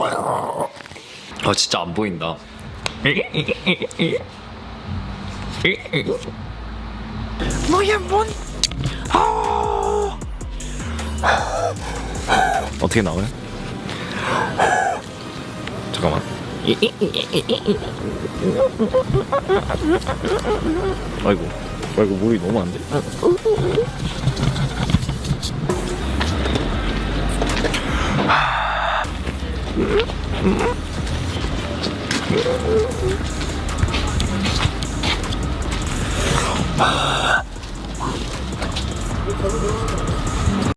아 진짜 안 보인다. 뭐야 뭔? 어떻게 나와요? 잠깐만. 아이고 물이 너무 안 돼.